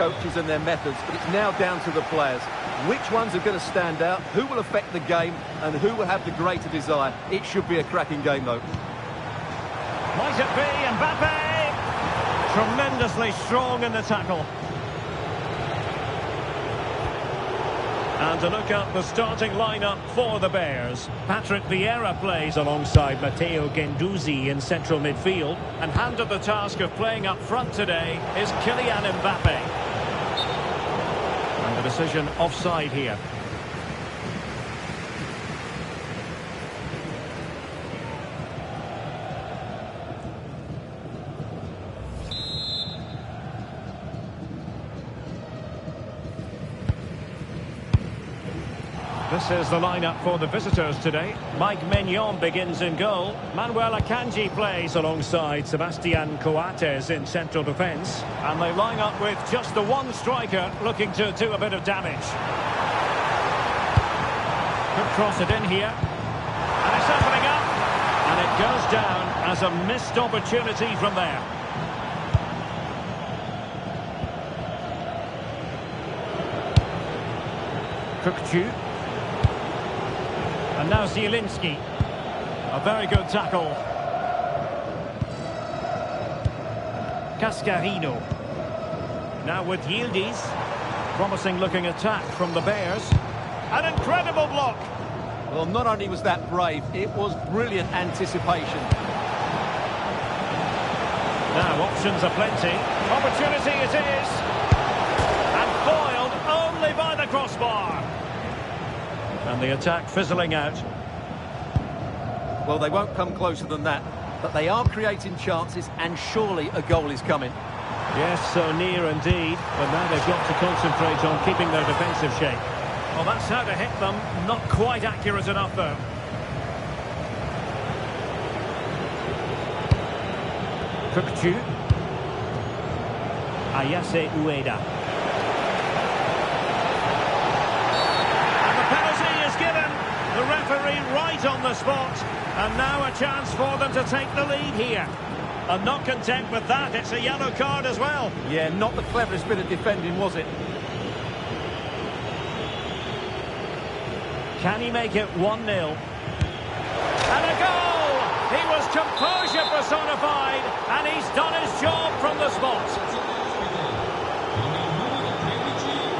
coaches and their methods, but it's now down to the players. Which ones are going to stand out, who will affect the game, and who will have the greater desire. It should be a cracking game, though. Might it be Mbappe? Tremendously strong in the tackle. And a look at the starting lineup for the Bears. Patrick Vieira plays alongside Matteo Guendouzi in central midfield. And handed the task of playing up front today is Kylian Mbappe. And the decision offside here. This is the lineup for the visitors today. Mike Maignan begins in goal. Manuel Akanji plays alongside Sebastian Coates in central defence. And they line up with just the one striker looking to do a bit of damage. Could cross it in here. And it's opening up. And it goes down as a missed opportunity from there. Kukçu. And now Zielinski. A very good tackle. Cascarino. Now with Yildiz. Promising looking attack from the Bears. An incredible block. Well, not only was that brave, it was brilliant anticipation. Now options are plenty. Opportunity it is. And foiled only by the crossbar. And the attack fizzling out. Well, they won't come closer than that, but they are creating chances, and surely a goal is coming. Yes, so near indeed, but now they've got to concentrate on keeping their defensive shape. Well, that's how to hit them. Not quite accurate enough, though. Kukçu. Ayase Ueda. The referee right on the spot, and now a chance for them to take the lead here. And not content with that, it's a yellow card as well. Yeah, not the cleverest bit of defending, was it? Can he make it 1-0? And a goal! He was composure personified, and he's done his job from the spot.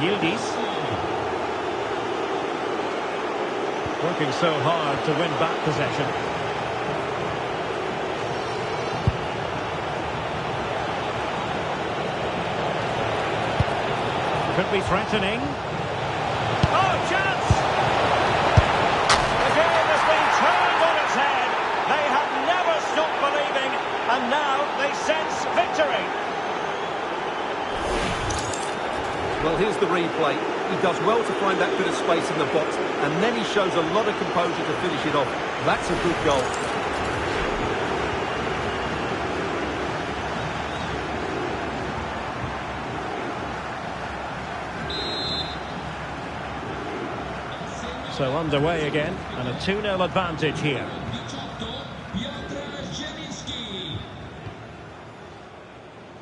Yildiz. Working so hard to win back possession. Could be threatening. Oh, chance! The game has been turned on its head. They have never stopped believing, and now they sense victory. Well, here's the replay. He does well to find that bit of space in the box, and then he shows a lot of composure to finish it off. That's a good goal. So underway again, and a 2-0 advantage here.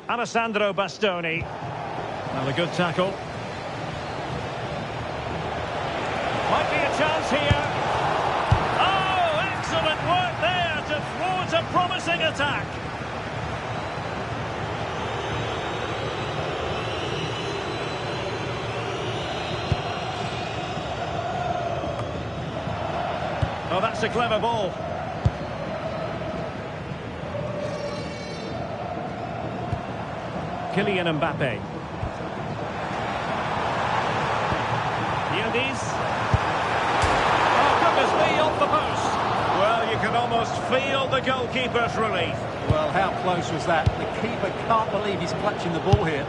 Alessandro Bastoni. And a good tackle. Might be a chance here. Oh, excellent work there to thwart a promising attack. Oh, that's a clever ball. Kylian Mbappe. Yildiz. Off the post. Well, you can almost feel the goalkeeper's relief. Well, how close was that? The keeper can't believe he's clutching the ball here.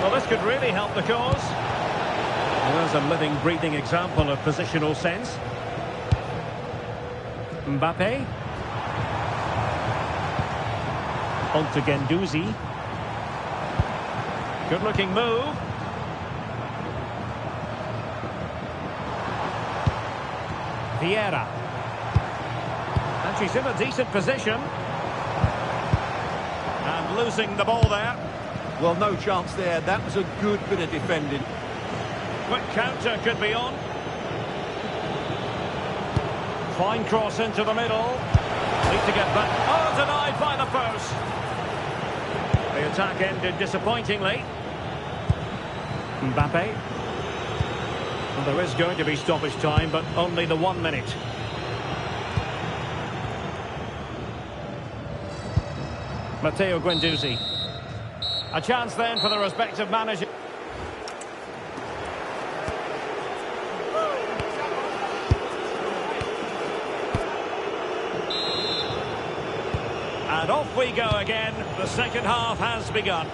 Well, this could really help the cause. Well, there's a living, breathing example of positional sense. Mbappe. On to Guendouzi. Good-looking move. Vieira. And she's in a decent position. And losing the ball there. Well, no chance there. That was a good bit of defending. Quick counter could be on. Fine cross into the middle. Need to get back. Oh, denied by the post. The attack ended disappointingly. Mbappe. Well, there is going to be stoppage time, but only the 1 minute. Matteo Guendouzi. A chance then for the respective manager. And off we go again. The second half has begun.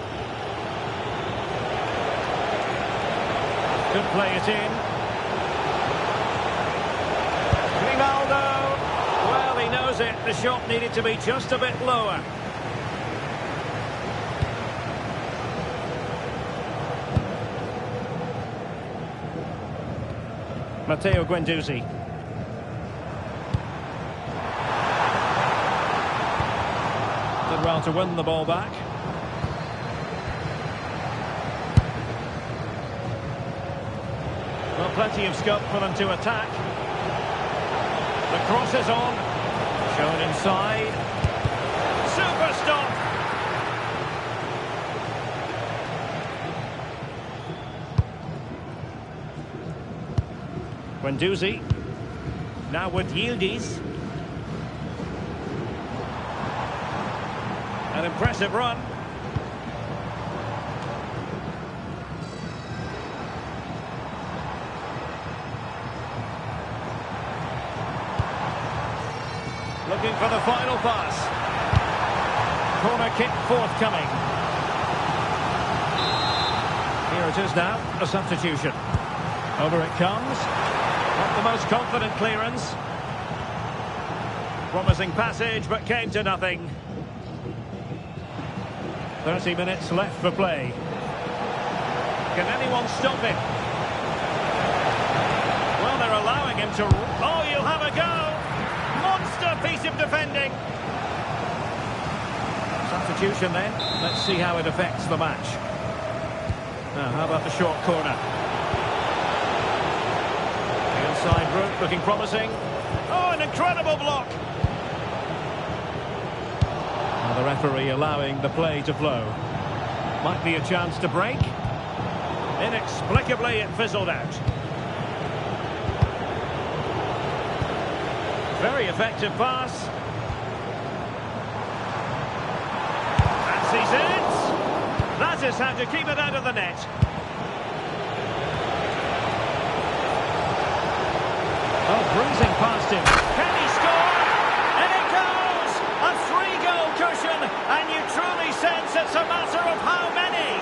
Could play it in. Ronaldo. Well, he knows it. The shot needed to be just a bit lower. Matteo Guendouzi. Did well to win the ball back. Well, plenty of scope for them to attack. The cross is on. Shown inside. Super stop. Guendouzi. Now with Yildiz. An impressive run. Looking for the final pass. Corner kick forthcoming. Here it is now, a substitution. Over it comes. Not the most confident clearance. Promising passage, but came to nothing. 30 minutes left for play. Can anyone stop him? Well, they're allowing him to... Oh, you'll have a go! Monster piece of defending! Substitution then. Let's see how it affects the match. Now, how about the short corner? The inside route looking promising. Oh, an incredible block! Now the referee allowing the play to flow. Might be a chance to break. Inexplicably, it fizzled out. Very effective pass. Fancies it. That is how to keep it out of the net. Oh, breezing past him. Can he score? And it goes! A 3-goal cushion, and you truly sense it's a matter of how many.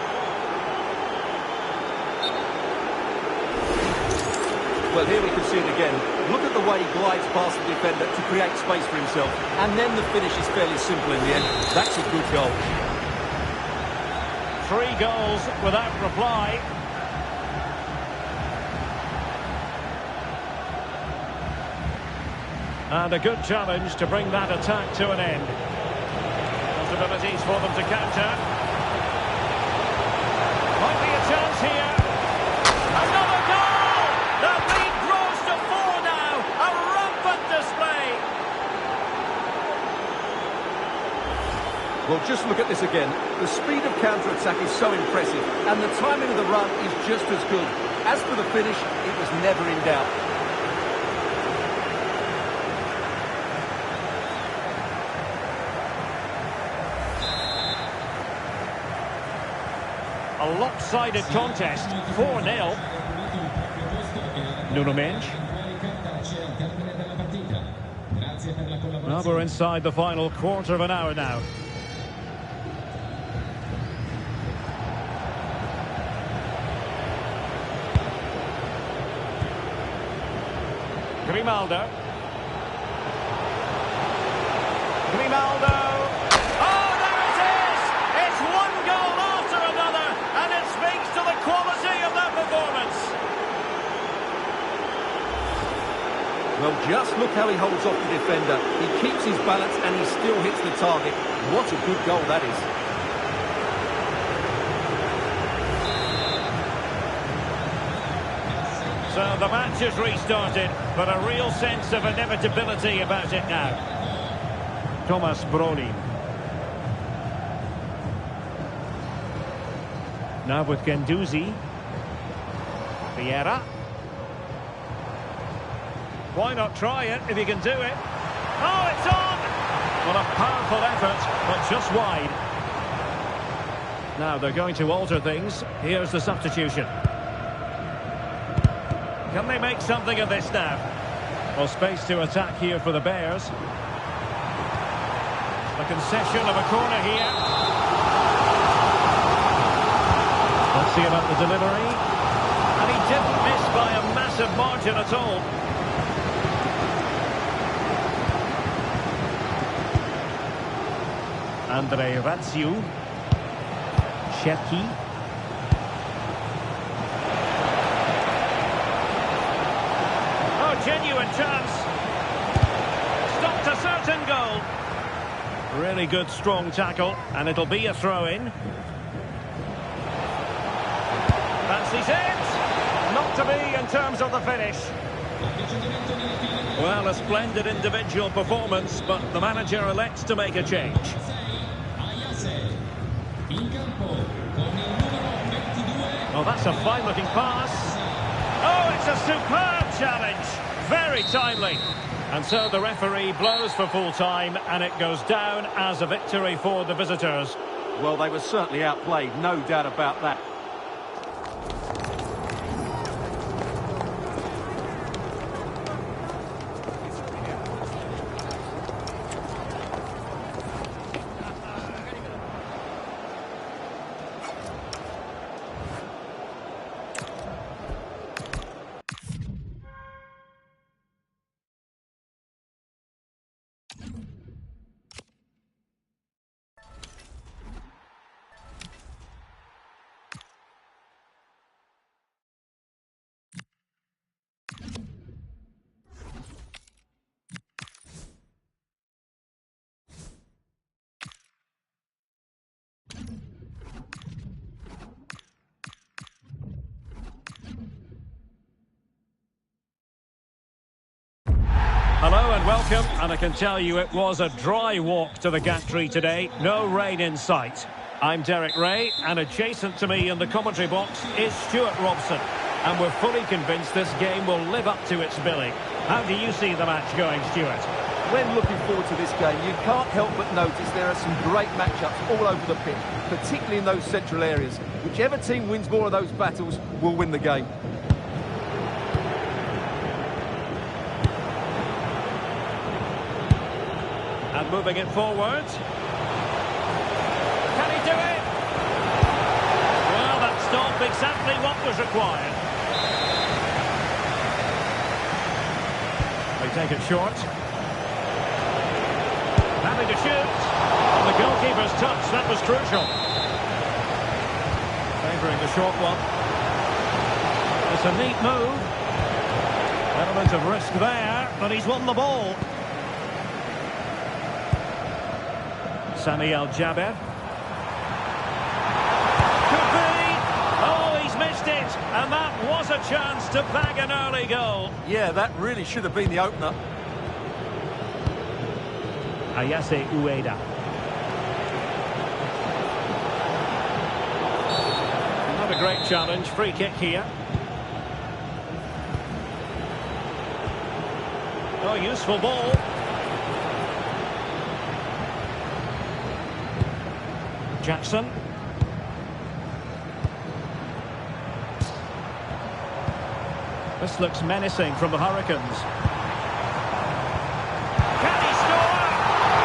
Well, here we can see it again. Look at the way he glides past the defender to create space for himself. And then the finish is fairly simple in the end. That's a good goal. 3 goals without reply. And a good challenge to bring that attack to an end. Possibilities for them to counter. Might be a chance here. Another goal! The lead grows to 4 now. A rampant display. Well, just look at this again. The speed of counter-attack is so impressive, and the timing of the run is just as good. As for the finish, it was never in doubt. A lopsided contest, 4-0. Nuno Mendes. Well, we're inside the final quarter of an hour now. Grimaldo. Grimaldo. Oh, there it is! It's 1 goal after another, and it speaks to the quality of that performance. Well, just look how he holds off the defender. He keeps his balance and he still hits the target. What a good goal that is. So the match has restarted, but a real sense of inevitability about it now. Thomas Brolin. Now with Guendouzi. Vieira. Why not try it if you can do it? Oh, it's on! Well, a powerful effort, but just wide. Now they're going to alter things. Here's the substitution. Can they make something of this now? Well, space to attack here for the Bears. The concession of a corner here. Let's see about the delivery. And he didn't miss by a massive margin at all. Andre Radziu. Cherki. Oh, genuine chance. Stopped a certain goal. Really good, strong tackle, and it'll be a throw-in. Fancies it. Not to be in terms of the finish. Well, a splendid individual performance, but the manager elects to make a change. Oh, that's a fine-looking pass. Oh, it's a superb challenge. Very timely. And so the referee blows for full time, and it goes down as a victory for the visitors. Well, they were certainly outplayed, no doubt about that. Hello and welcome, and I can tell you it was a dry walk to the gantry today. No rain in sight. I'm Derek Ray, and adjacent to me in the commentary box is Stuart Robson. And we're fully convinced this game will live up to its billing. How do you see the match going, Stuart? When looking forward to this game, you can't help but notice there are some great matchups all over the pitch, particularly in those central areas. Whichever team wins more of those battles will win the game. And moving it forward. Can he do it? Well, that stopped exactly what was required. They take it short. Having to shoot. The goalkeeper's touch, that was crucial. Favouring the short one. It's a neat move. Element of risk there, but he's won the ball. Sami Al-Jaber. Could be! Oh, he's missed it! And that was a chance to bag an early goal. Yeah, that really should have been the opener. Ayase Ueda. Not a great challenge. Free kick here. Oh, useful ball. Jackson. This looks menacing from the Hurricanes. Can he score?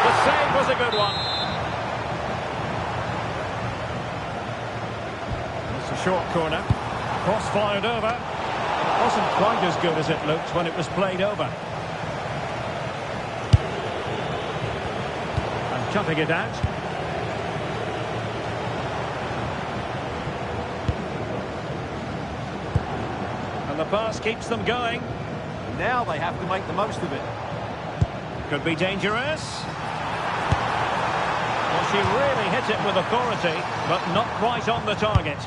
The save was a good one. It's a short corner. Cross fired over. It wasn't quite as good as it looked when it was played over. And cutting it out. And the pass keeps them going. Now they have to make the most of it. Could be dangerous. Well, she really hit it with authority, but not quite on the target.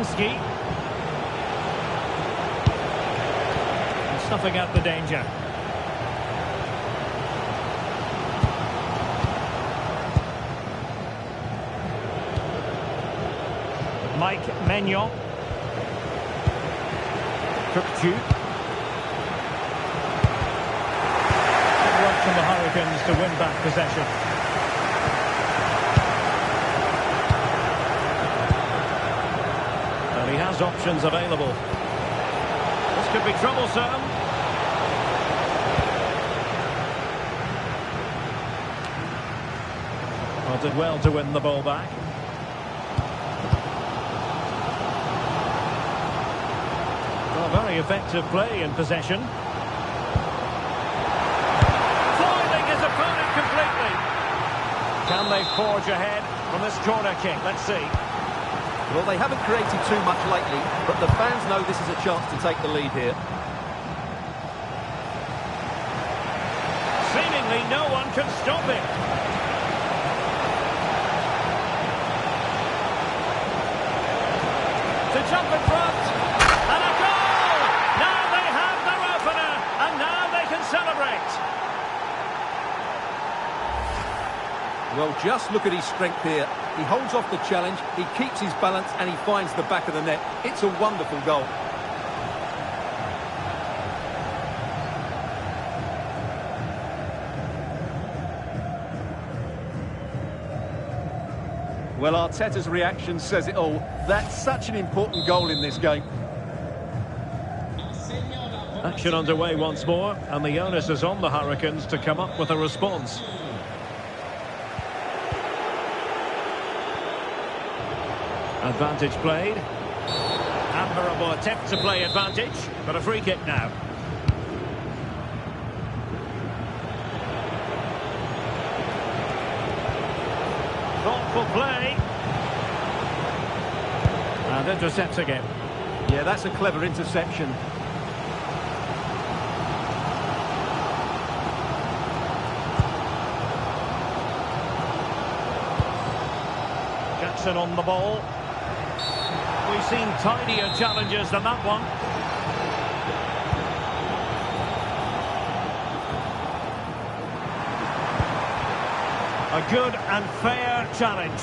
Fabianski. And snuffing out the danger. Mike Maignan. Cookju. Good work from the Hurricanes to win back possession. And he has options available. This could be troublesome. Well, did well to win the ball back. Very effective play in possession. Foiling his opponent completely. Can they forge ahead from this corner kick? Let's see. Well, they haven't created too much lately, but the fans know this is a chance to take the lead here. Seemingly no one can stop him. To jump in front. And a goal! Celebrate. Well, just look at his strength here. He holds off the challenge, he keeps his balance, and he finds the back of the net. It's a wonderful goal. Well, Arteta's reaction says it all. That's such an important goal in this game. Action underway once more, and the onus is on the Hurricanes to come up with a response. Advantage played. Admirable attempt to play advantage, but a free kick now. Thoughtful play. And intercepts again. Yeah, that's a clever interception. On the ball. We've seen tinier challenges than that one. A good and fair challenge.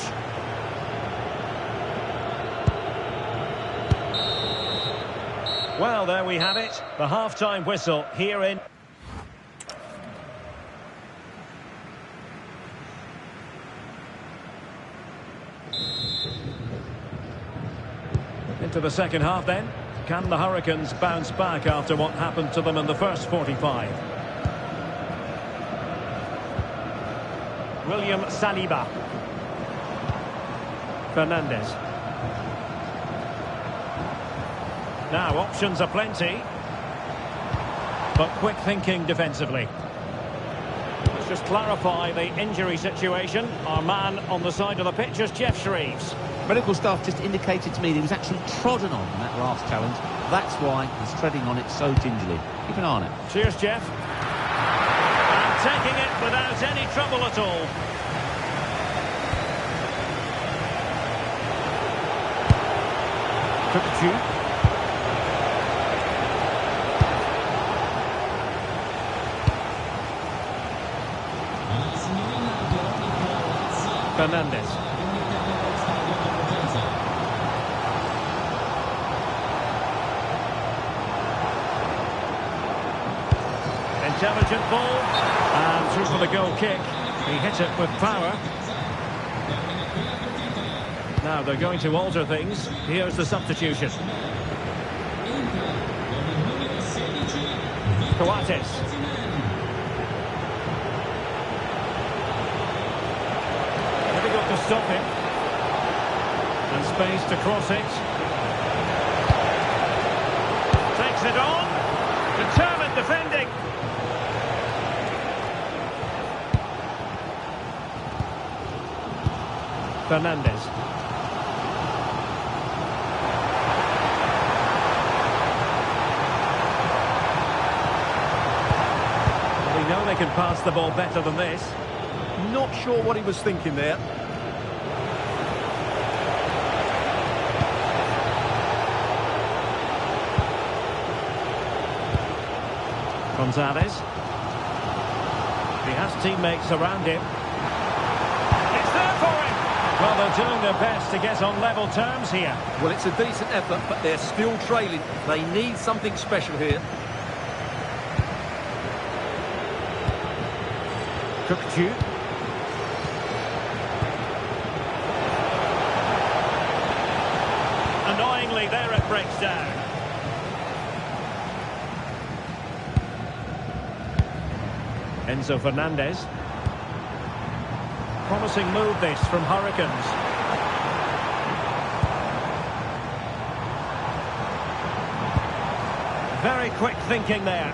Well, there we have it. The half-time whistle here in... Into the second half then. Can the Hurricanes bounce back after what happened to them in the first 45? William Saliba. Fernandes. Now options are plenty, but quick thinking defensively. Let's just clarify the injury situation. Our man on the side of the pitch is Jeff Shreves. Medical staff just indicated to me that he was actually trodden on in that last challenge. That's why he's treading on it so gingerly. Keep an eye on it. Cheers, Jeff. And taking it without any trouble at all. Cookju. Fernandes. Intelligent ball, and through for the goal kick. He hit it with power. Now they're going to alter things. Here's the substitution. Coates. Difficult to stop him. And space to cross it. Takes it on. Determined defending. Fernandes. We know they can pass the ball better than this. Not sure what he was thinking there. Gonzalez. He has teammates around him. It's there for him! Well, they're doing their best to get on level terms here. Well, it's a decent effort, but they're still trailing. They need something special here. Cookju. Annoyingly, there it breaks down. Enzo Fernandez. Promising move this from Hurricanes. Very quick thinking there.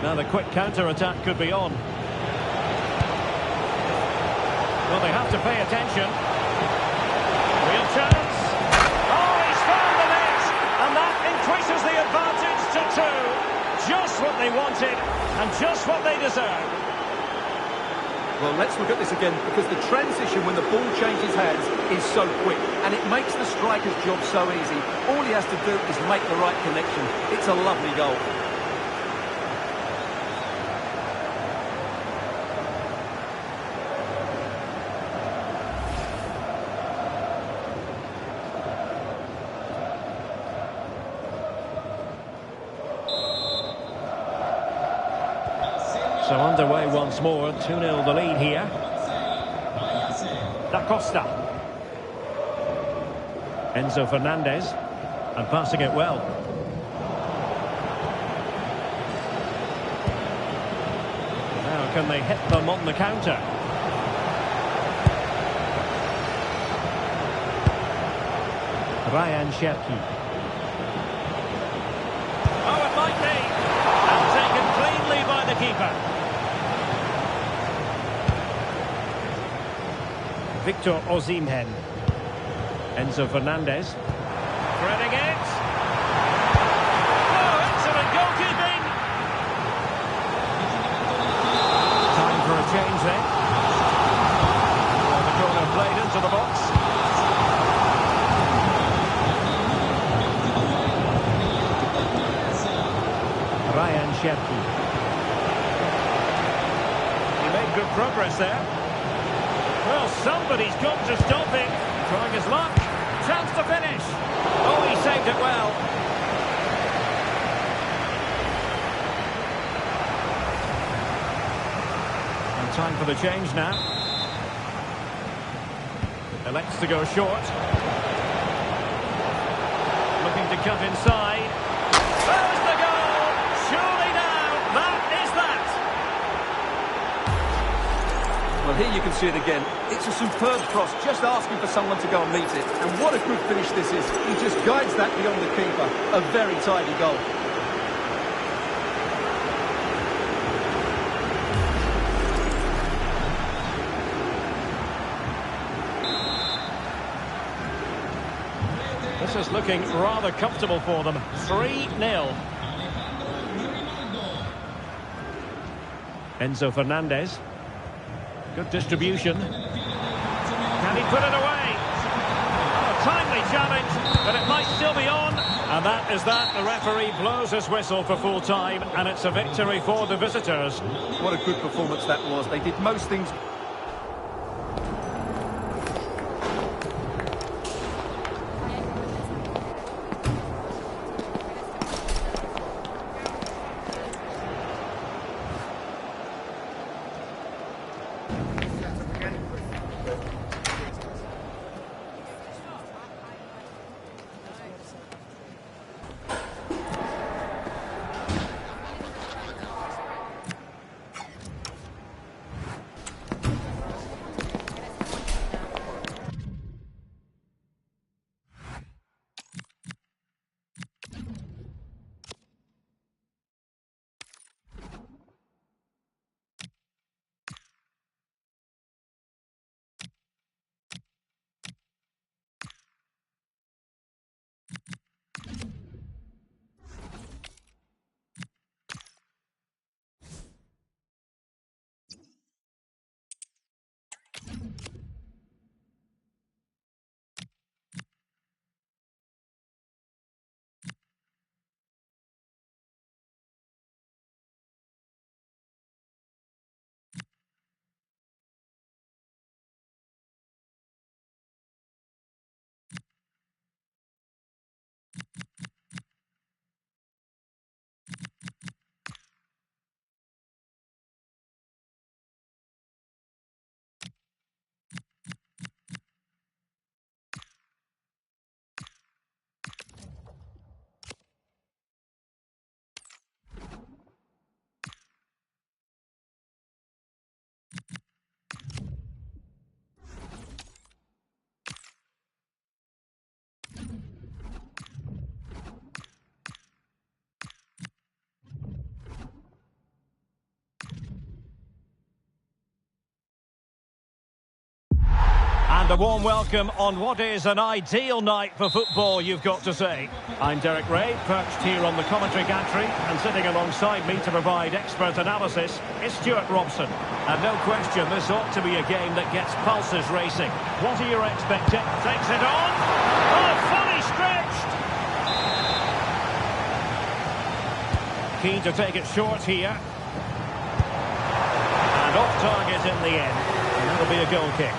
Now the quick counter-attack could be on. Well, they have to pay attention. Real chance. Oh, he's found the net! And that increases the advantage to 2. Just what they wanted, and just what they deserve. Well, let's look at this again, because the transition when the ball changes hands is so quick, and it makes the striker's job so easy. All he has to do is make the right connection. It's a lovely goal. So underway once more, 2-0 the lead here. Da Costa. Enzo Fernandez. And passing it well. Now can they hit them on the counter? Ryan Cherki. Oh, it might be. And taken cleanly by the keeper. Victor Osimhen. Enzo Fernandez. Threading it. Oh, excellent goalkeeping. Time for a change then. Well, the corner played into the box. Ryan Cherki. He made good progress there. Well, somebody's got to stop him. Trying his luck. Chance to finish. Oh, he saved it well. And time for the change now. Elects to go short. Looking to cut inside. There's the goal! Surely now, that is that! Well, here you can see it again. It's a superb cross, just asking for someone to go and meet it. And what a good finish this is. He just guides that beyond the keeper. A very tidy goal. This is looking rather comfortable for them. 3-0. Enzo Fernandez. Good distribution. Can he put it away? Oh, timely challenge, but it might still be on. And that is that. The referee blows his whistle for full time, and it's a victory for the visitors. What a good performance that was. They did most things. a warm welcome on what is an ideal night for football, you've got to say. I'm Derek Ray, perched here on the commentary gantry, and sitting alongside me to provide expert analysis is Stuart Robson. And no question, this ought to be a game that gets pulses racing. What are you expecting? Takes it on. Oh, fully stretched. Keen to take it short here. And off target in the end. And that'll be a goal kick.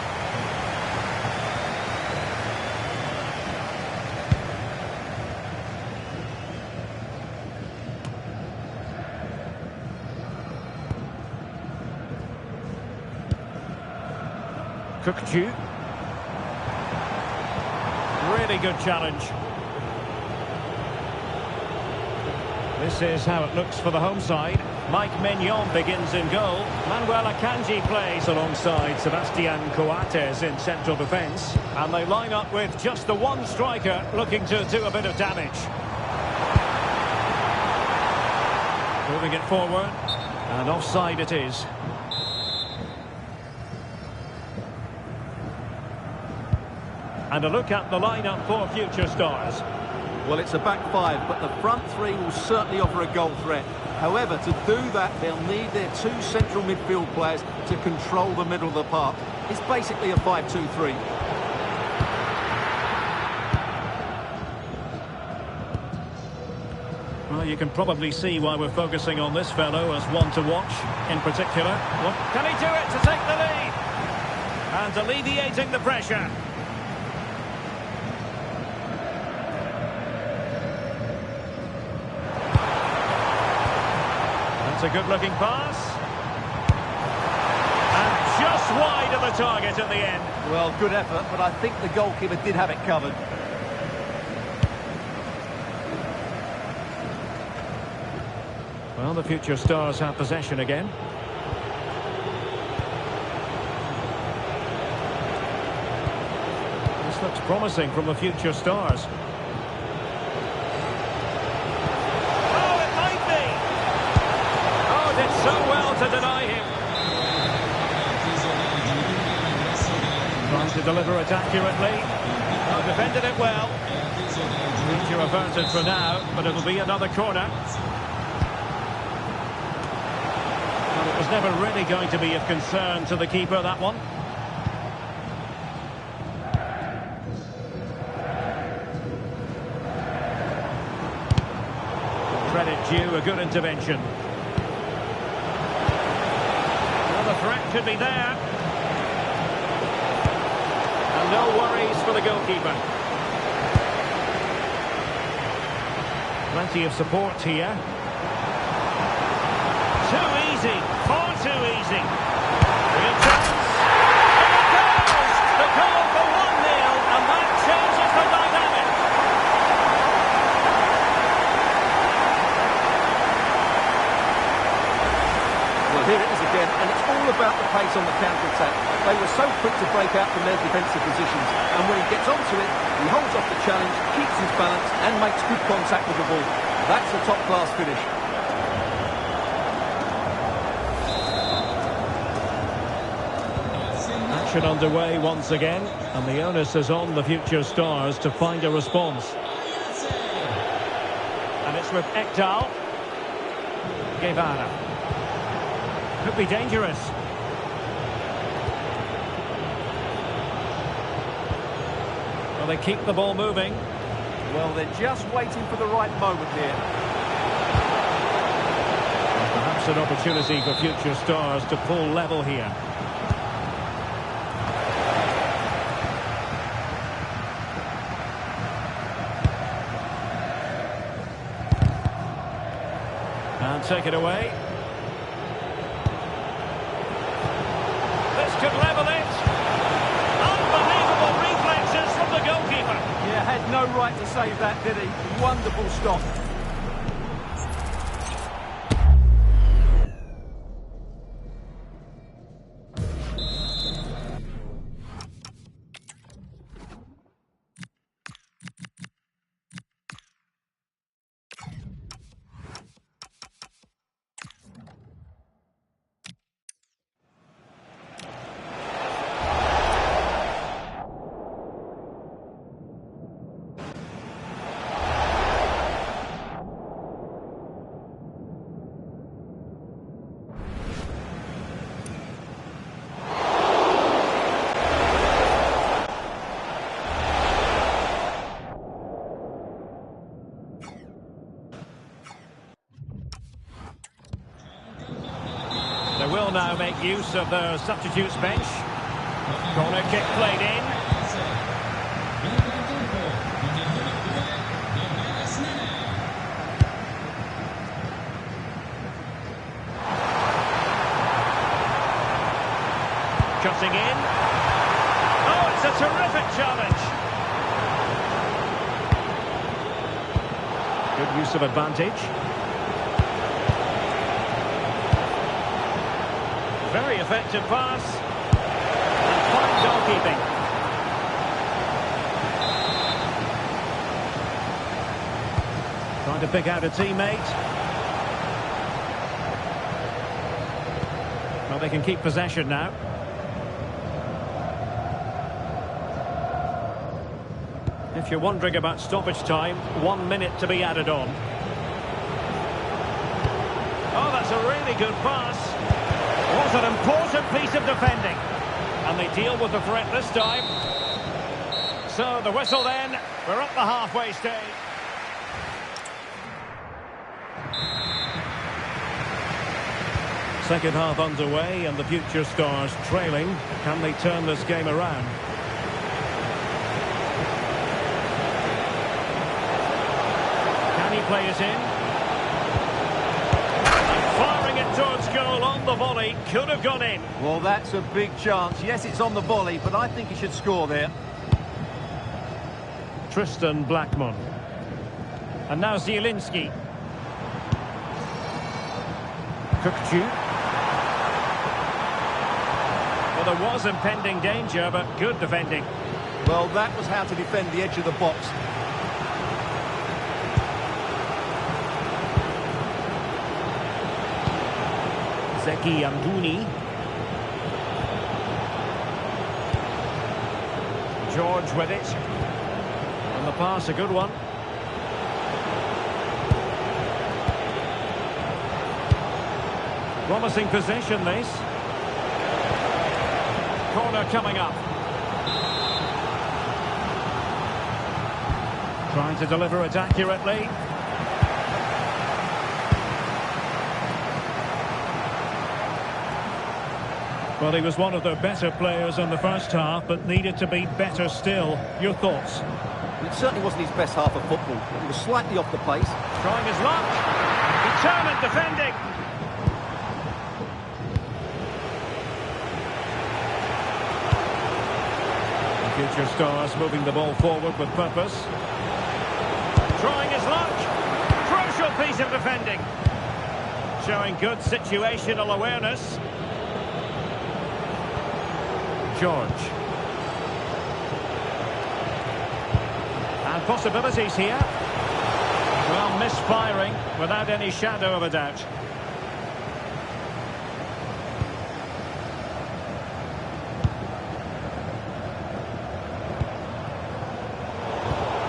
Cookju. Really good challenge. This is how it looks for the home side. Mike Maignan begins in goal. Manuel Akanji plays alongside Sebastian Coates in central defence. And they line up with just the one striker looking to do a bit of damage. Moving it forward. And offside it is. And a look at the lineup for future stars. Well, it's a back five, but the front three will certainly offer a goal threat. However, to do that, they'll need their two central midfield players to control the middle of the park. It's basically a 5-2-3. Well, you can probably see why we're focusing on this fellow as one to watch in particular. What can he do it to take the lead? And alleviating the pressure. A good-looking pass. And just wide of the target at the end. Well, good effort, but I think the goalkeeper did have it covered. Well, the future stars have possession again. This looks promising from the future stars. So well to deny him. Trying to deliver it accurately. Oh, defended it well. Danger averted for now, but it'll be another corner. Well, it was never really going to be of concern to the keeper, that one. Credit due, a good intervention. The threat could be there. And no worries for the goalkeeper. Plenty of support here. Too easy. Far too easy. Real chance. Here it goes! The goal for 1-0, and that changes the dynamic. Well, here it is again, and it's all about the pace on the counter-attack. They were so quick to break out from their defensive positions, and when he gets onto it, he holds off the challenge, keeps his balance, and makes good contact with the ball. That's a top-class finish. Action underway once again, and the onus is on the future stars to find a response. And it's with Ekdal. Guevara. Could be dangerous. Well, they keep the ball moving. Well, they're just waiting for the right moment here. Perhaps an opportunity for future stars to pull level here. And take it away. This could level it. Unbelievable reflexes from the goalkeeper. Yeah, had no right to save that, did he? Wonderful stop. They will now make use of their substitutes bench. Corner kick played in. Cutting in. Oh, it's a terrific challenge. Good use of advantage. Very effective pass. And fine goalkeeping. Trying to pick out a teammate. Well, they can keep possession now. If you're wondering about stoppage time, 1 minute to be added on. Oh, that's a really good pass. What an important piece of defending. And they deal with the threat this time. So the whistle then. We're at the halfway stage. Second half underway and the future stars trailing. Can they turn this game around? Play it in. And firing it towards goal on the volley. Could have gone in. Well, that's a big chance. Yes, it's on the volley, but I think he should score there. Tristan Blackman. And now Zielinski. Kukcu. Well, there was impending danger, but good defending. Well, that was how to defend the edge of the box. Zeki Amdouni. George with it. And the pass, a good one. Promising possession, this. Corner coming up. Trying to deliver it accurately. Well, he was one of the better players in the first half, but needed to be better still. Your thoughts? It certainly wasn't his best half of football. He was slightly off the pace. Trying his luck. Determined defending. The future stars moving the ball forward with purpose. Trying his luck. Crucial piece of defending. Showing good situational awareness. George. And possibilities here. Well, misfiring without any shadow of a doubt.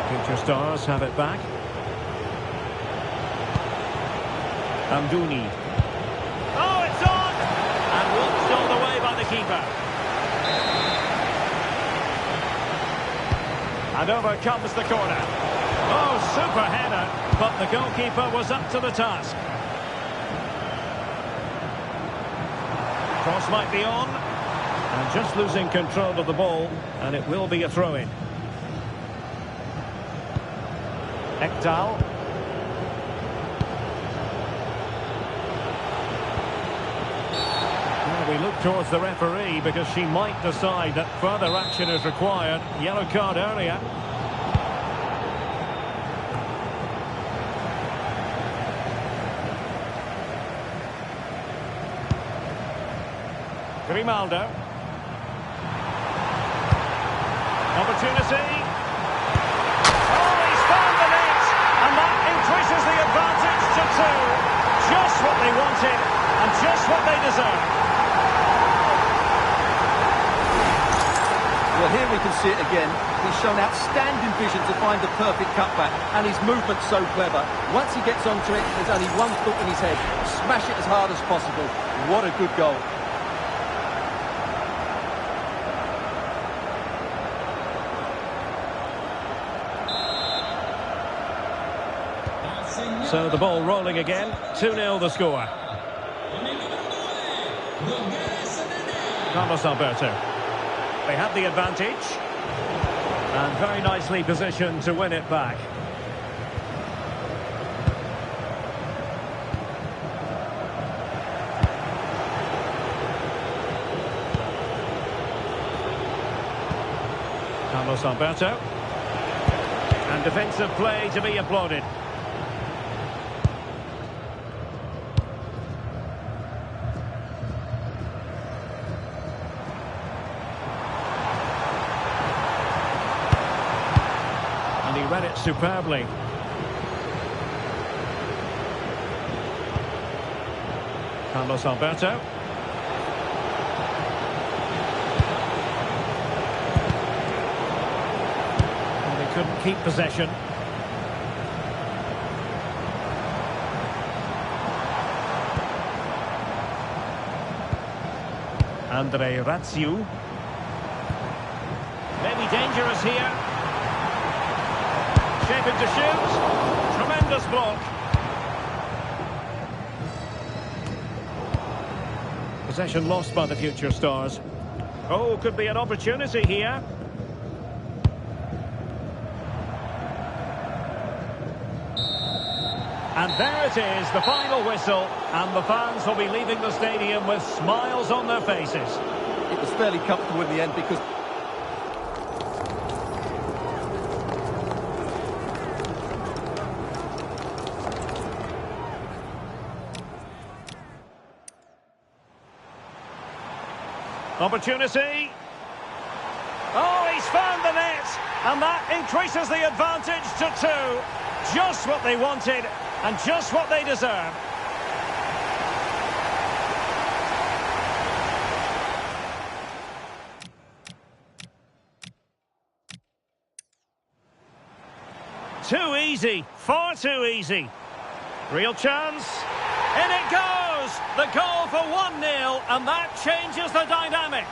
Future stars have it back. Amdouni. Oh, it's on! And watched all the way by the keeper. And over comes the corner. Oh, super header, but the goalkeeper was up to the task. Cross might be on. And just losing control of the ball, and it will be a throw-in. Ekdal. We look towards the referee because she might decide that further action is required. Yellow card earlier. Grimaldo. Opportunity. Oh, he's found the net! And that increases the advantage to 2. Just what they wanted and just what they deserve. Well, here we can see it again. He's shown outstanding vision to find the perfect cutback, and his movement's so clever. Once he gets onto it, there's only one thought in his head: smash it as hard as possible. What a good goal. So the ball rolling again. 2-0 the score. Carlos Alberto. They had the advantage. And very nicely positioned to win it back. Carlos Alberto. And defensive play to be applauded. And he read it superbly. Carlos Alberto. Couldn't keep possession. Andre Ratsiu. Maybe dangerous here. Shaping to shoot. Tremendous block. Possession lost by the future stars. Oh, could be an opportunity here. And there it is, the final whistle, and the fans will be leaving the stadium with smiles on their faces. It was fairly comfortable in the end because... Opportunity. Oh, he's found the net, and that increases the advantage to 2. Just what they wanted. And just what they deserve. Too easy, far too easy. Real chance. In it goes! The goal for 1-0, and that changes the dynamic.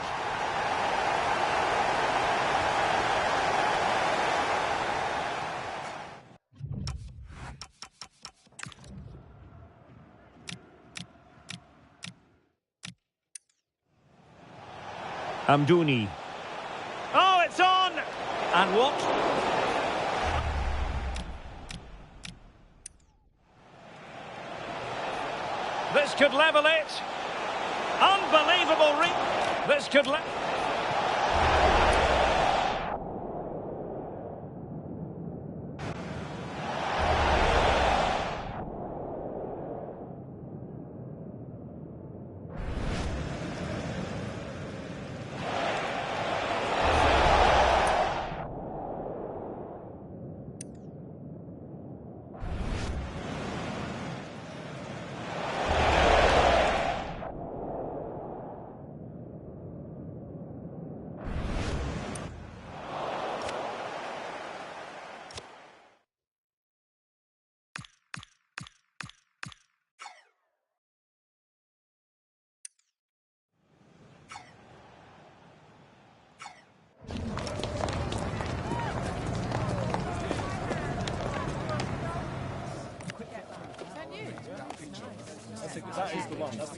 Amdouni. Oh, it's on! And what? This could level it. Unbelievable this could That is the one. That's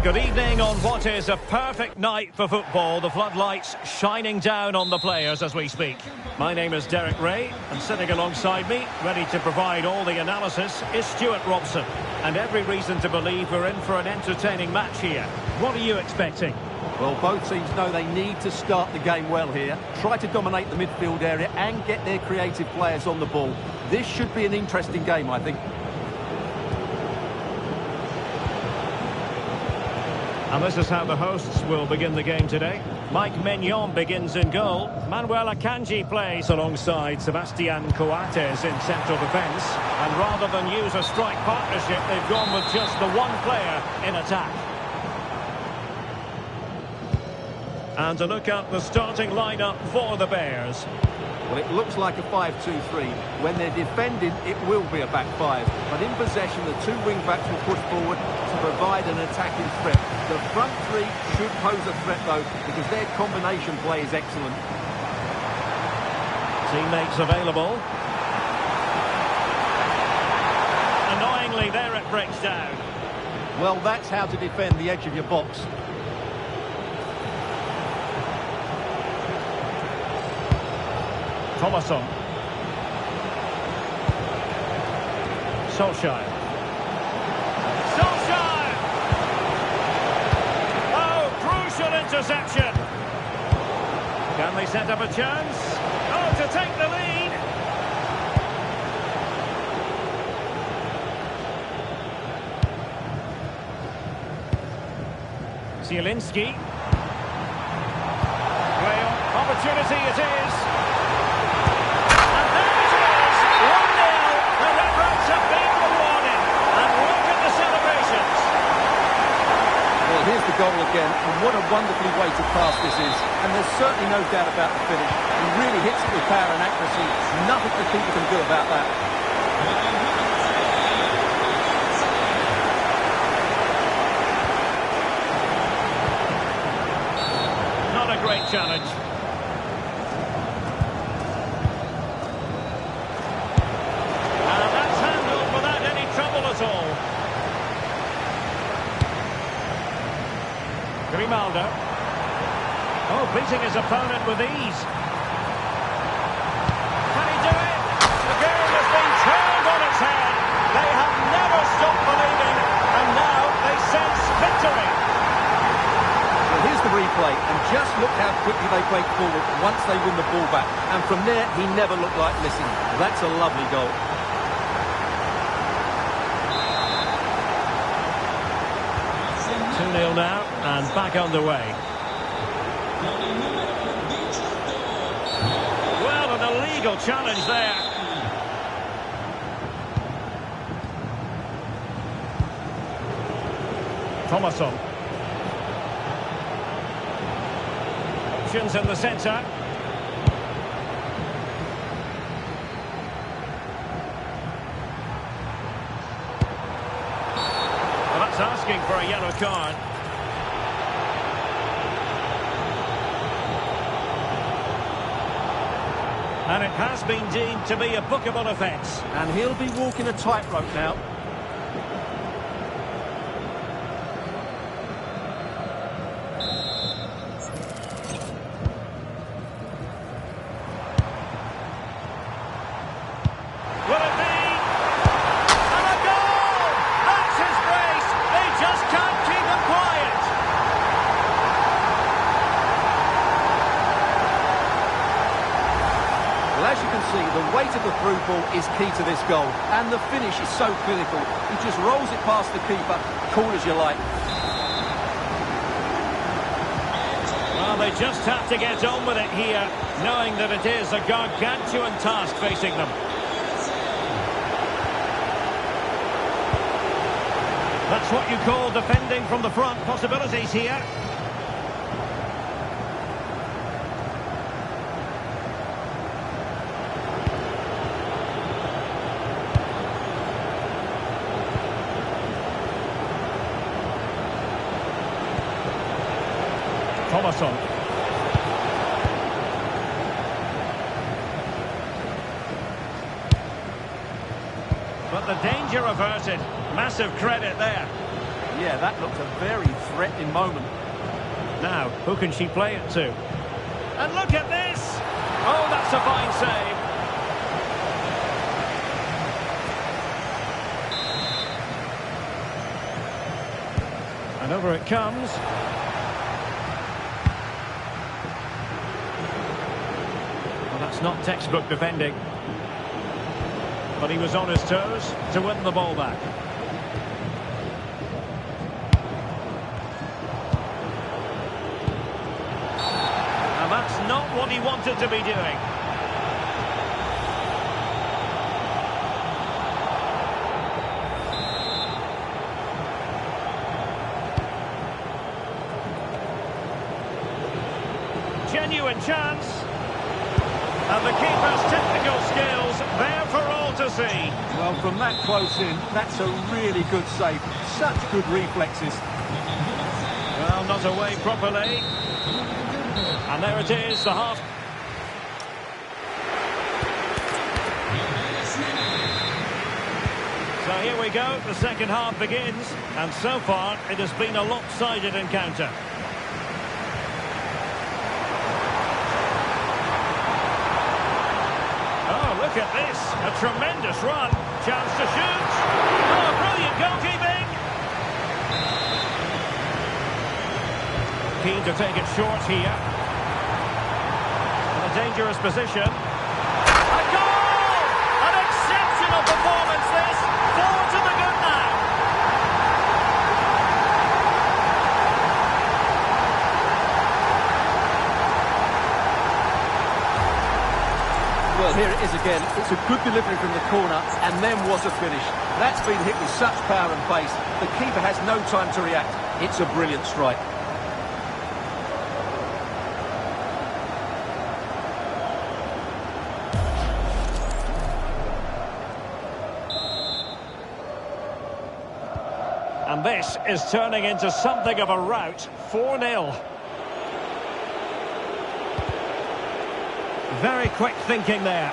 And good evening on what is a perfect night for football. The floodlights shining down on the players as we speak. My name is Derek Ray, and sitting alongside me, ready to provide all the analysis, is Stuart Robson. And every reason to believe we're in for an entertaining match here. What are you expecting? Well, both teams know they need to start the game well here. Try to dominate the midfield area and get their creative players on the ball. This should be an interesting game, I think. And this is how the hosts will begin the game today. Mike Maignan begins in goal. Manuel Akanji plays alongside Sebastian Coates in central defence. And rather than use a strike partnership, they've gone with just the one player in attack. And a look at the starting lineup for the Bears. Well, it looks like a 5-2-3. When they're defending, it will be a back five. But in possession, the two wing-backs will push forward to provide an attacking threat. The front three should pose a threat, though, because their combination play is excellent. Teammates available. Annoyingly, there it breaks down. Well, that's how to defend the edge of your box. Thomasson. Solskjaer. Solskjaer! Oh, crucial interception. Can they set up a chance? Oh, to take the lead. Zielinski. Play-on opportunity it is. Here's the goal again, and what a wonderful way to pass this is. And there's certainly no doubt about the finish. He really hits it with power and accuracy. Nothing the keeper can do about that. Not a great challenge. And that's handled without any trouble at all. Grimaldo. Oh, beating his opponent with ease. Can he do it? The game has been turned on its head. They have never stopped believing, and now they sense victory. Well, here's the replay, and just look how quickly they break forward once they win the ball back. And from there, he never looked like missing. That's a lovely goal. Now and back underway. Well, an illegal challenge there. Thomasson. Options in the centre. Well, that's asking for a yellow card. And it has been deemed to be a bookable offence. And he'll be walking a tightrope now. Will it be? And a goal! That's his brace! They just can't keep him quiet! Well, as you can see, the weight of the through ball is key to this goal. And the finish is so clinical. He just rolls it past the keeper, cool as you like. Well, they just have to get on with it here, knowing that it is a gargantuan task facing them. That's what you call defending from the front. Possibilities here. Thomasson. But the danger averted. Massive credit there. Yeah, that looked a very threatening moment. Now, who can she play it to? And look at this! Oh, that's a fine save. And over it comes. Well, that's not textbook defending. But he was on his toes to win the ball back. And that's not what he wanted to be doing. Genuine chance. And the keeper's technical skills there for all to see. Well, from that close in, that's a really good save. Such good reflexes. Well, not away properly. And there it is, the half. So here we go, the second half begins. And so far, it has been a lopsided encounter. Look at this, a tremendous run. Chance to shoot. Oh, brilliant goalkeeping. Keen to take it short here. In a dangerous position. A goal! An exceptional performance this. 4 to the good now. Well, here it is again. It's a good delivery from the corner, and then was a finish. That's been hit with such power and pace. The keeper has no time to react. It's a brilliant strike. And this is turning into something of a rout. 4-0. Very quick thinking there.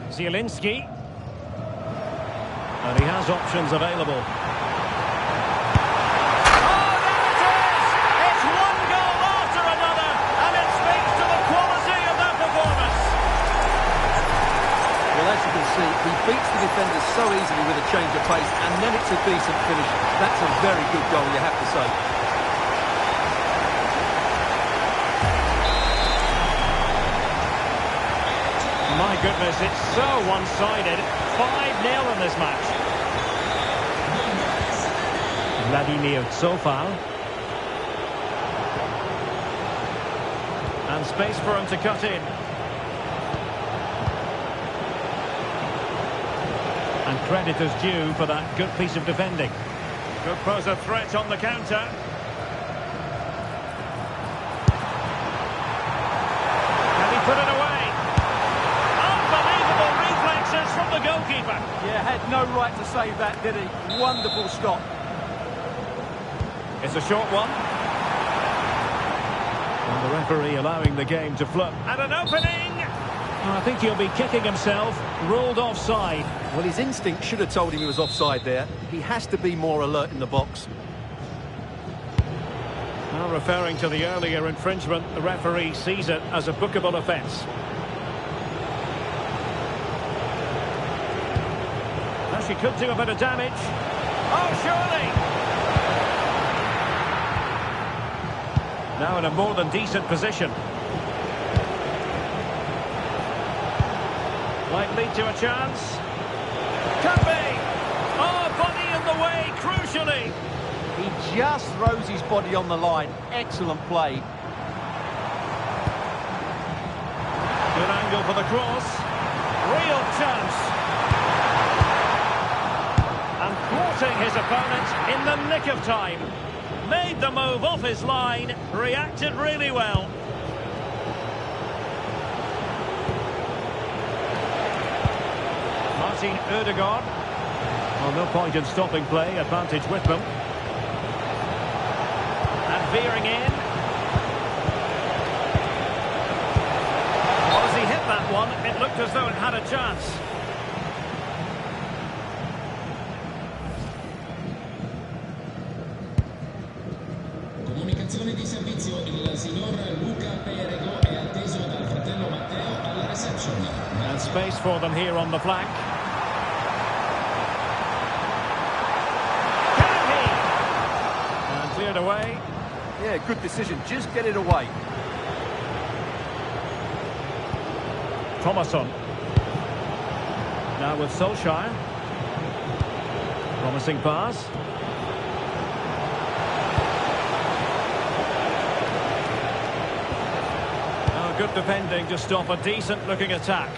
Zielinski. And he has options available. Oh, there it is! It's one goal after another, and it speaks to the quality of that performance. Well, as you can see, he beats the defenders so easily with a change of pace, and then it's a decent finish. That's a very good goal, you have to say. My goodness, it's so one-sided. 5-0 in this match. Vladimir Zofal. And space for him to cut in. And credit is due for that good piece of defending. Could pose a threat on the counter. Can he put it away? From the goalkeeper. Yeah, had no right to save that, did he? Wonderful stop. It's a short one. And the referee allowing the game to flow. And an opening! I think he'll be kicking himself. Ruled offside. Well, his instinct should have told him he was offside there. He has to be more alert in the box. Now, referring to the earlier infringement, the referee sees it as a bookable offence. She could do a bit of damage. Oh, surely! Now in a more than decent position. Might lead to a chance. Can be! Oh, body in the way, crucially! He just throws his body on the line. Excellent play. Good angle for the cross. Real chance. Thwarting his opponent in the nick of time. Made the move off his line, reacted really well. Martin Ødegaard. Well, no point in stopping play, advantage with them. And veering in. Well, as he hit that one, it looked as though it had a chance. Posizione di servizio, il signor Luca Perego è atteso dal fratello Matteo alla reception. And space for them here on the flank. Can he? And cleared away. Yeah, good decision. Just get it away. Thomasson. Now with Solskjaer. Promising pass. Oh, good defending to stop a decent-looking attack.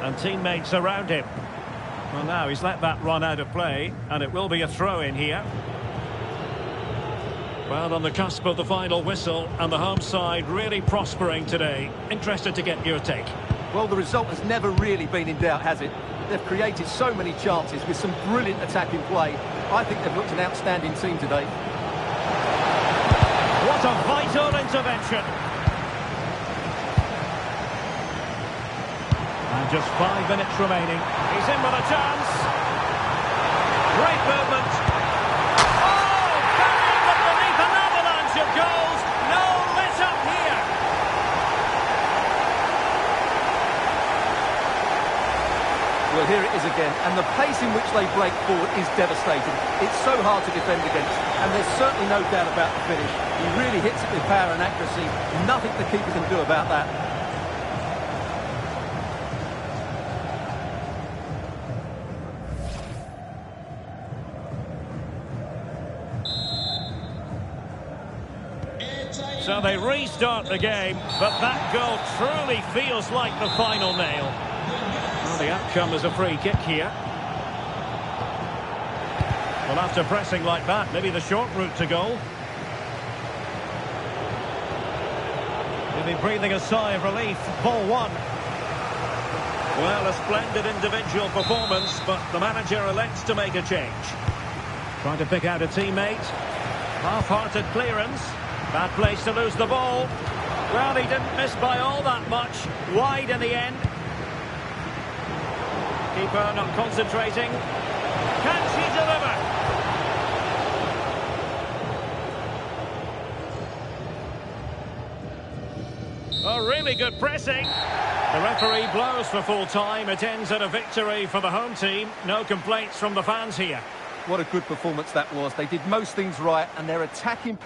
And teammates around him. Well, now he's let that run out of play, and it will be a throw-in here. Well, on the cusp of the final whistle, and the home side really prospering today. Interested to get your take. Well, the result has never really been in doubt, has it? They've created so many chances with some brilliant attacking play. I think they've looked an outstanding team today. What a vital intervention. And just 5 minutes remaining. He's in with a chance. Great movement. Oh, buried but beneath an avalanche of goals. No let up here. Well, here it is again, and the pace in which they break forward is devastating. It's so hard to defend against, and there's certainly no doubt about the finish. He really hits it with power and accuracy. Nothing the keeper can do about that. So they restart the game, but that goal truly feels like the final nail. Well, the outcome is a free kick here. Well, after pressing like that, maybe the short route to goal. He'll be breathing a sigh of relief. Ball one. Well, a splendid individual performance, but the manager elects to make a change. Trying to pick out a teammate. Half-hearted clearance. Bad place to lose the ball. Well, he didn't miss by all that much. Wide in the end. Keeper not concentrating. Can she deliver? Oh, really good pressing. The referee blows for full time. It ends at a victory for the home team. No complaints from the fans here. What a good performance that was. They did most things right, and their attacking...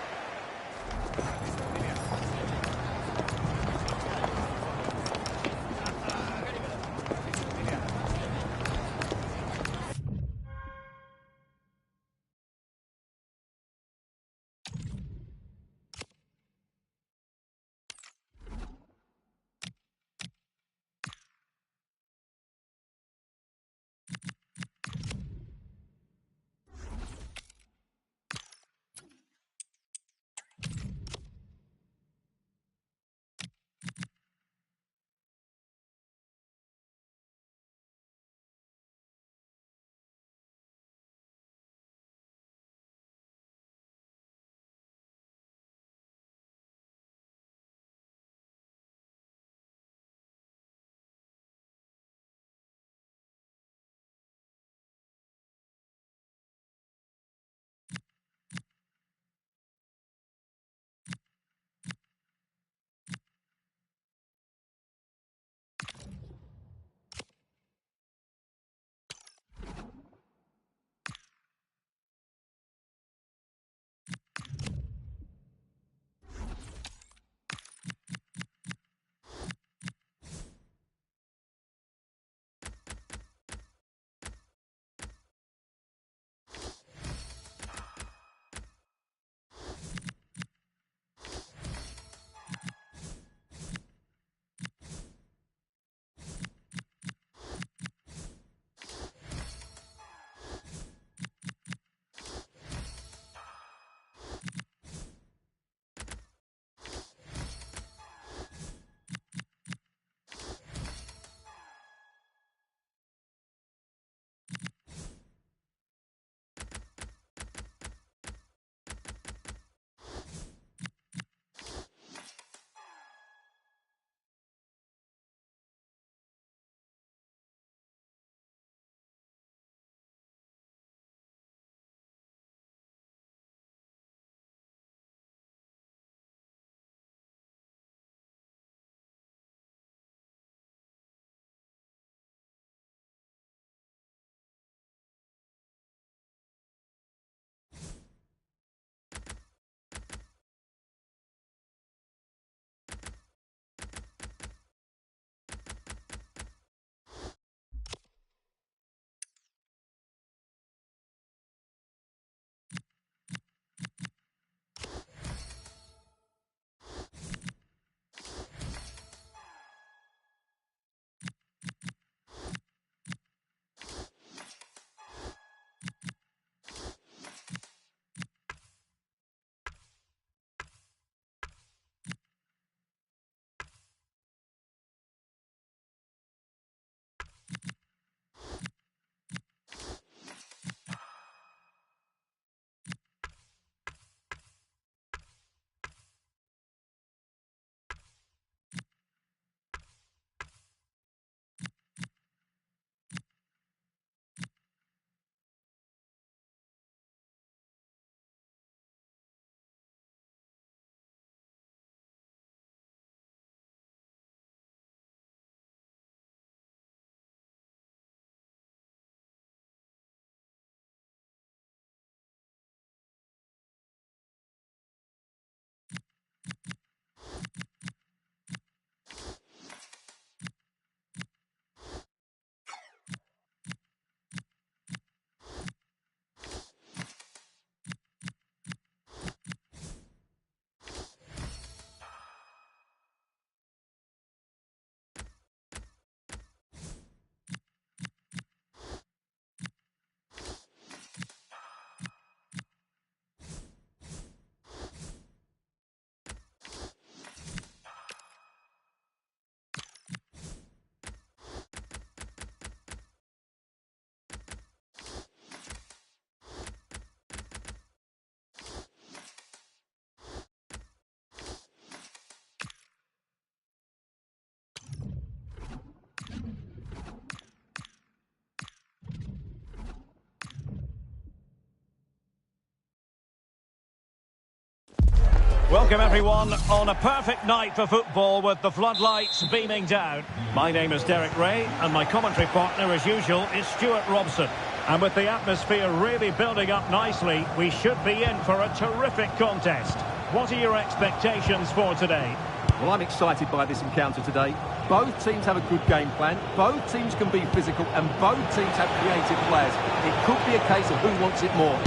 Welcome everyone on a perfect night for football with the floodlights beaming down. My name is Derek Ray and my commentary partner as usual is Stuart Robson. And with the atmosphere really building up nicely, we should be in for a terrific contest. What are your expectations for today? Well, I'm excited by this encounter today. Both teams have a good game plan, both teams can be physical and both teams have creative players. It could be a case of who wants it more.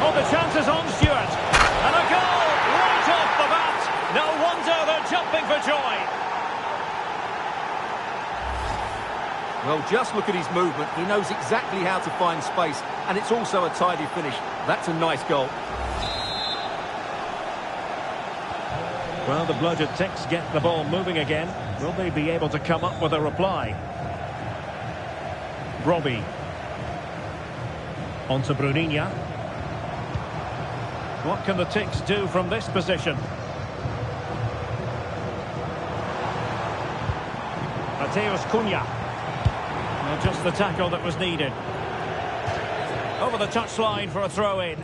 Oh, the chance is on, Stuart. And a goal right off the bat. No wonder they're jumping for joy. Well, just look at his movement. He knows exactly how to find space, and it's also a tidy finish. That's a nice goal. Well, the bloated Ticks get the ball moving again. Will they be able to come up with a reply? Robbie. On to Bruninia. What can the Ticks do from this position? Mateus Cunha. Well, just the tackle that was needed. Over the touchline for a throw-in.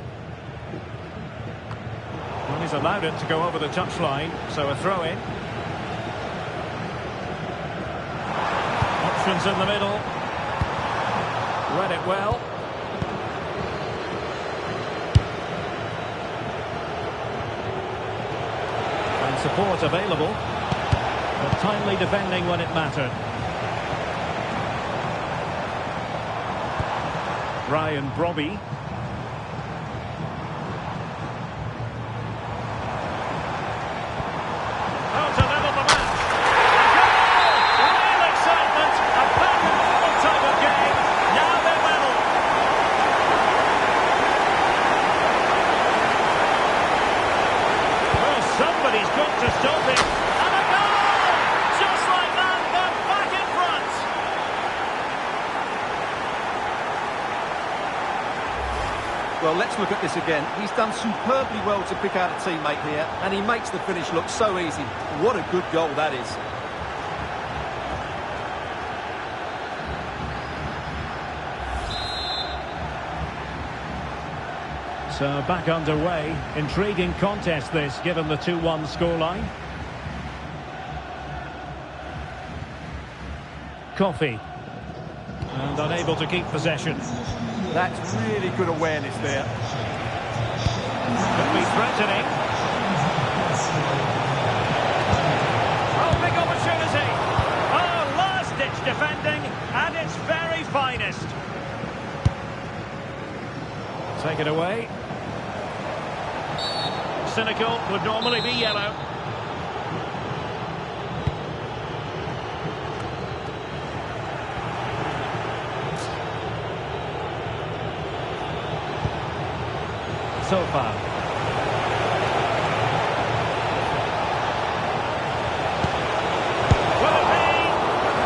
Well, he's allowed it to go over the touchline, so a throw-in. Options in the middle. Read it well. And support available. But timely defending when it mattered. Ryan Brobby. Oh, to level the match. A goal! Real excitement. A back-and-forth type of game. Now they're level. Well, somebody's got to stop it. And a goal! Just like that, they're back in front. Well, let's look at this again. He's done superbly well to pick out a teammate here, and he makes the finish look so easy. What a good goal that is. So back underway. Intriguing contest this, given the 2-1 scoreline. Coffee. And unable to keep possession. That's really good awareness there. Could be threatening. Oh, big opportunity. Oh, last-ditch defending at its very finest. Take it away. Cynical would normally be yellow. So far. Will it be?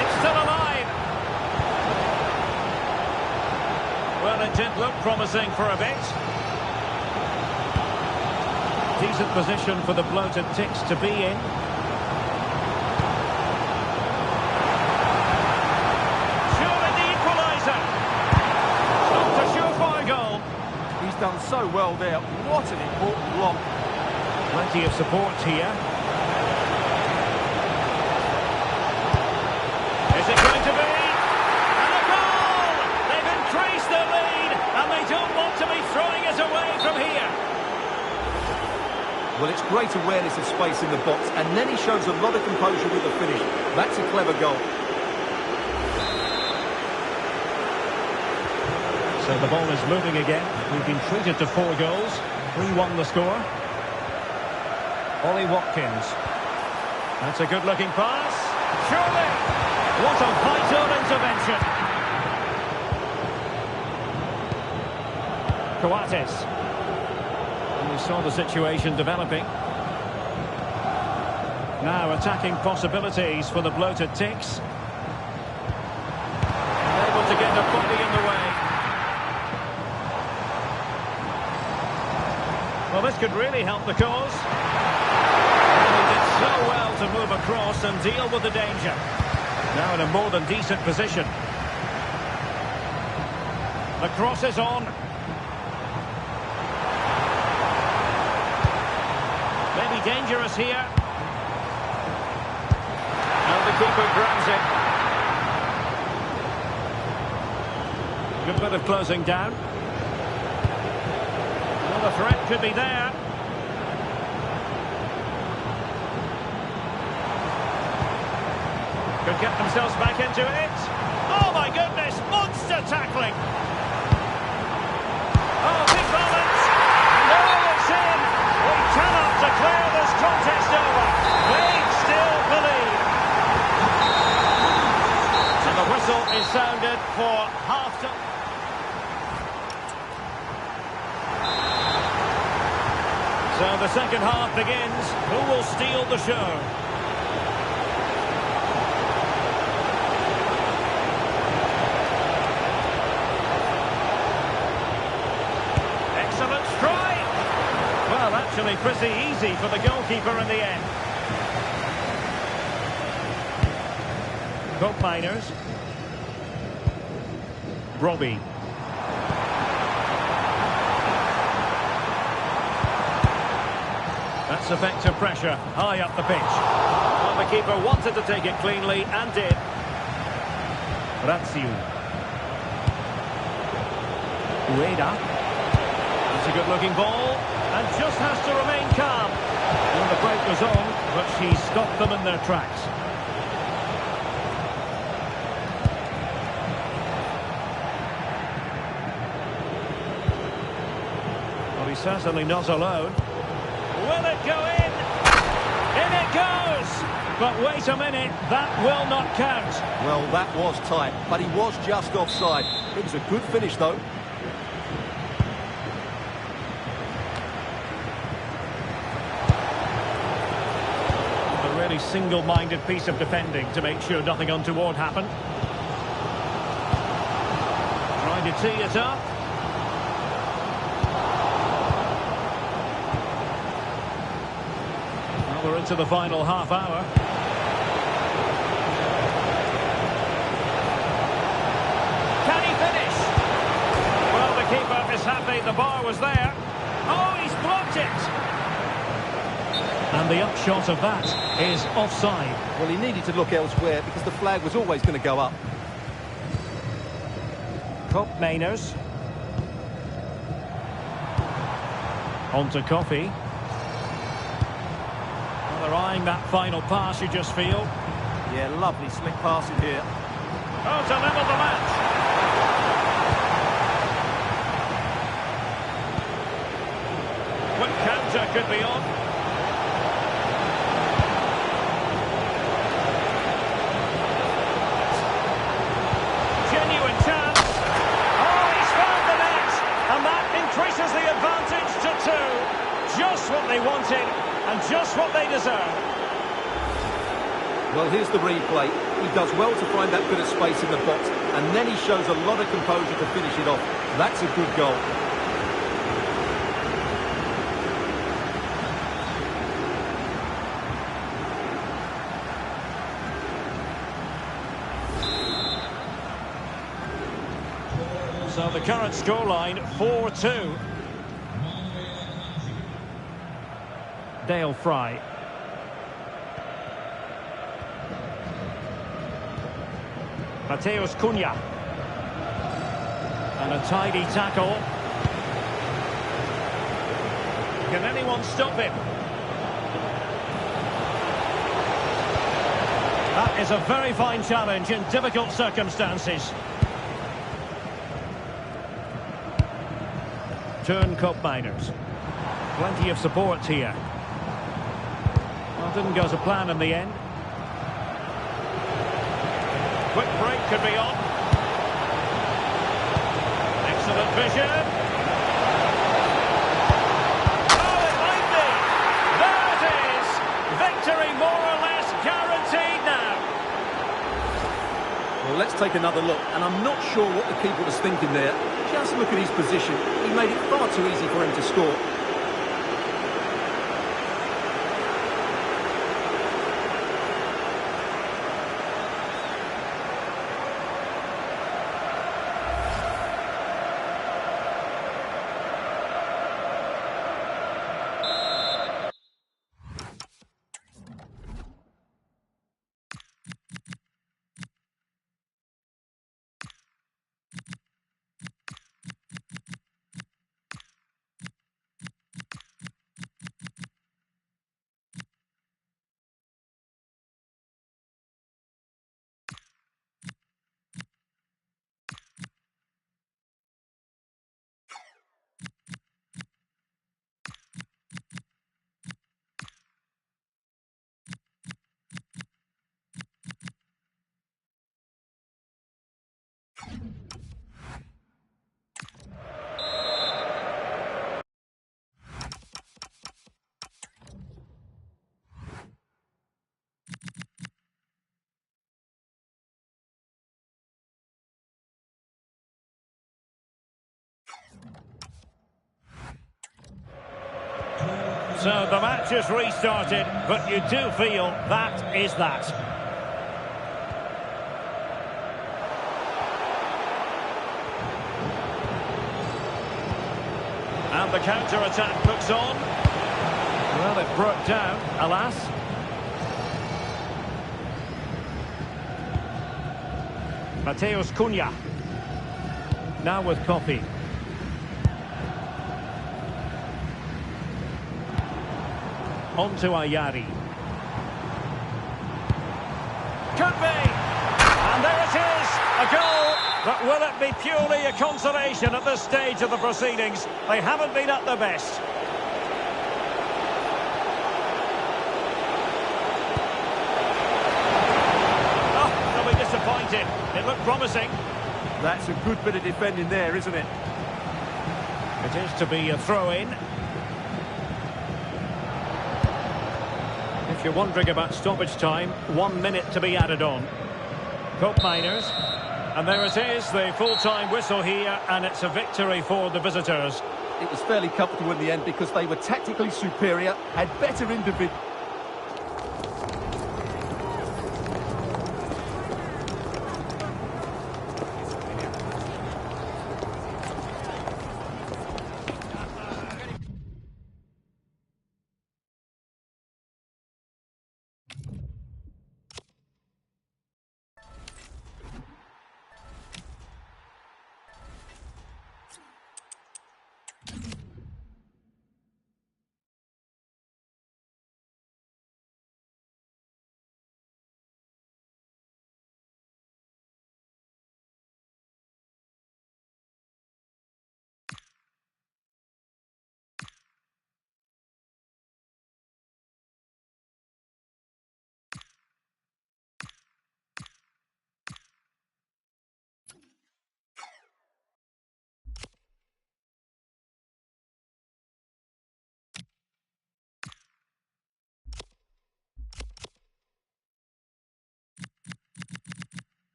It's still alive. Well, it did look promising for a bit. Decent position for the bloated Ticks to be in. Surely the equaliser. Not a surefire goal. He's done so well there. What an important block. Plenty of support here. Is it going to be? And a goal! They've increased their lead, and they don't want to be throwing it away from here. Well, it's great awareness of space in the box, and then he shows a lot of composure with the finish. That's a clever goal. So the ball is moving again. We've been treated to 4 goals. 3-1 the score. Ollie Watkins. That's a good-looking pass. Surely! What a vital intervention. Coates. And we saw the situation developing. Now attacking possibilities for the bloated Ticks. Able to get their body in the way. Well, this could really help the cause. And he did so well to move across and deal with the danger. Now in a more than decent position. The cross is on. Dangerous here. And the keeper grabs it. Good bit of closing down. Well, the threat could be there. Could get themselves back into it. Oh my goodness, monster tackling. Oh, big moment. No, it's in. We cannot declare this contest over. They still believe. And the whistle is sounded for half-time. So the second half begins. Who will steal the show? Excellent strike. Well, actually pretty easy for the goalkeeper in the end. Cope Miners. Robbie. That's effective pressure, high up the pitch. Well, the keeper wanted to take it cleanly, and did. Razziu. Ueda. It's a good-looking ball, and just has to remain calm. Well, the break was on, but she stopped them in their tracks. Well, he's certainly not alone. Will it go in? In it goes! But wait a minute, that will not count. Well, that was tight, but he was just offside. It was a good finish, though. A really single-minded piece of defending to make sure nothing untoward happened. Trying to tee it up. We're into the final half hour. Can he finish? Well, the keeper is happy the bar was there. Oh, he's blocked it! And the upshot of that is offside. Well, he needed to look elsewhere because the flag was always going to go up. Cope Mainers. On to Coffey. They're eyeing that final pass, you just feel. Yeah, lovely slick passing here. Oh, to level the match. Quick counter could be on. Genuine chance. Oh, he's found the net. And that increases the advantage to 2. Just what they wanted. And just what they deserve. Well, here's the replay. He does well to find that bit of space in the box, and then he shows a lot of composure to finish it off. That's a good goal. So the current scoreline, 4-2. Dale Fry. Mateus Cunha. And a tidy tackle. Can anyone stop him? That is a very fine challenge in difficult circumstances. Turn Cope Miners. Plenty of support here. Well, didn't go to plan in the end. Quick break could be on. Excellent vision. Oh, it might be. There it is. Victory more or less guaranteed now. Well, let's take another look, and I'm not sure what the keeper was thinking there. Just look at his position. He made it far too easy for him to score. So the match is restarted, but you do feel that is that. And the counter-attack puts on. Well, it broke down, alas. Mateus Cunha. Now with Kopi. On to Ayari. Could be! And there it is! A goal! But will it be purely a consolation at this stage of the proceedings? They haven't been at their best. Oh, they'll be disappointed. It looked promising. That's a good bit of defending there, isn't it? It is to be a throw-in. If you're wondering about stoppage time, 1 minute to be added on. Cope Miners. And there it is, the full-time whistle here, and it's a victory for the visitors. It was fairly comfortable in the end because they were tactically superior, had better individual...